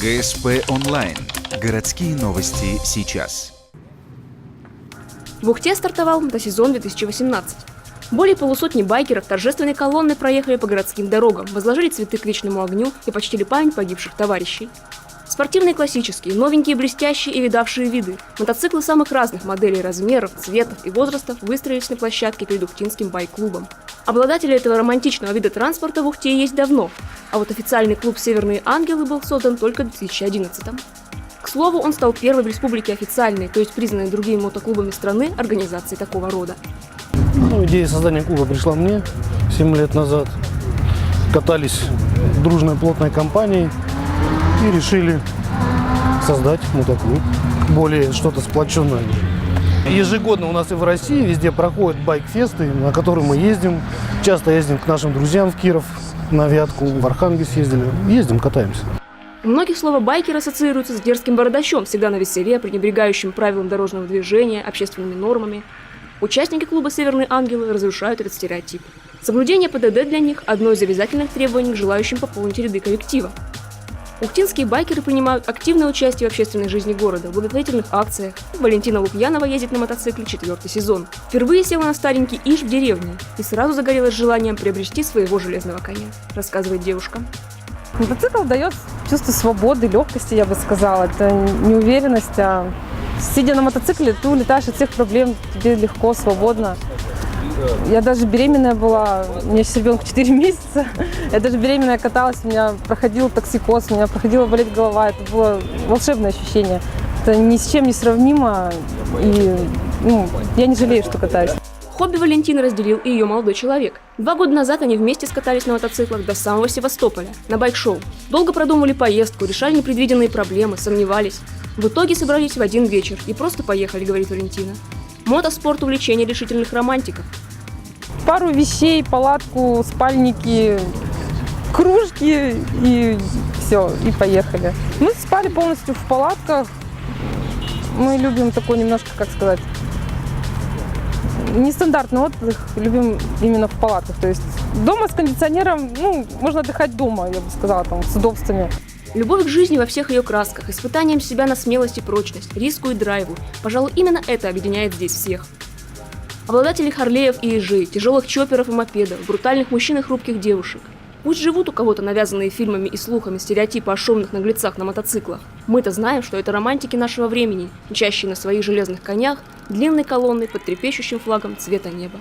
ГСП онлайн. Городские новости сейчас. В Ухте стартовал мотосезон 2018. Более полусотни байкеров торжественной колонной проехали по городским дорогам, возложили цветы к вечному огню и почтили память погибших товарищей. Спортивные классические, новенькие, блестящие и видавшие виды. Мотоциклы самых разных моделей, размеров, цветов и возрастов выстроились на площадке перед Ухтинским байк-клубом. Обладатели этого романтичного вида транспорта в Ухте есть давно, а вот официальный клуб «Северные ангелы» был создан только в 2011-м. К слову, он стал первой в республике официальной, то есть признанной другими мотоклубами страны, организацией такого рода. Идея создания клуба пришла мне 7 лет назад. Катались дружной плотной компанией и решили создать мотоклуб, более что-то сплоченное. Ежегодно у нас и в России везде проходят байк-фесты, на которые мы ездим. Часто ездим к нашим друзьям в Киров, на Вятку, в Архангельск ездили. Ездим, катаемся. У многих слово «байкер» ассоциируется с дерзким бородачом, всегда навеселе, пренебрегающим правилам дорожного движения, общественными нормами. Участники клуба «Северные ангелы» разрушают этот стереотип. Соблюдение ПДД для них – одно из обязательных требований к желающим пополнить ряды коллектива. Ухтинские байкеры принимают активное участие в общественной жизни города, в благотворительных акциях. Валентина Лукьянова ездит на мотоцикле 4-й сезон. Впервые села на старенький Иж в деревне и сразу загорелась желанием приобрести своего железного коня, рассказывает девушка. Мотоцикл дает чувство свободы, легкости, я бы сказала. Это не уверенность, а сидя на мотоцикле, ты улетаешь от всех проблем, тебе легко, свободно. Я даже беременная была, у меня сейчас ребенку 4 месяца. Я даже беременная каталась, у меня проходил токсикоз, у меня проходила болеть голова. Это было волшебное ощущение. Это ни с чем не сравнимо, и я не жалею, что катаюсь. Хобби Валентины разделил и ее молодой человек. 2 года назад они вместе скатались на мотоциклах до самого Севастополя, на байк-шоу. Долго продумали поездку, решали непредвиденные проблемы, сомневались. В итоге собрались в один вечер и просто поехали, говорит Валентина. Мотоспорт – увлечение решительных романтиков. Пару вещей, палатку, спальники, кружки и все, и поехали. Мы спали полностью в палатках. Мы любим такой немножко, как сказать, нестандартный отдых, любим именно в палатках. То есть дома с кондиционером, можно отдыхать дома, я бы сказала, там, с удобствами. Любовь к жизни во всех ее красках, испытанием себя на смелость и прочность, риску и драйву. Пожалуй, именно это объединяет здесь всех. Обладатели Харлеев и Ижей, тяжелых чопперов и мопедов, брутальных мужчин и хрупких девушек. Пусть живут у кого-то навязанные фильмами и слухами стереотипы о шумных наглецах на мотоциклах. Мы-то знаем, что это романтики нашего времени, мчащие на своих железных конях длинной колонной под трепещущим флагом цвета неба.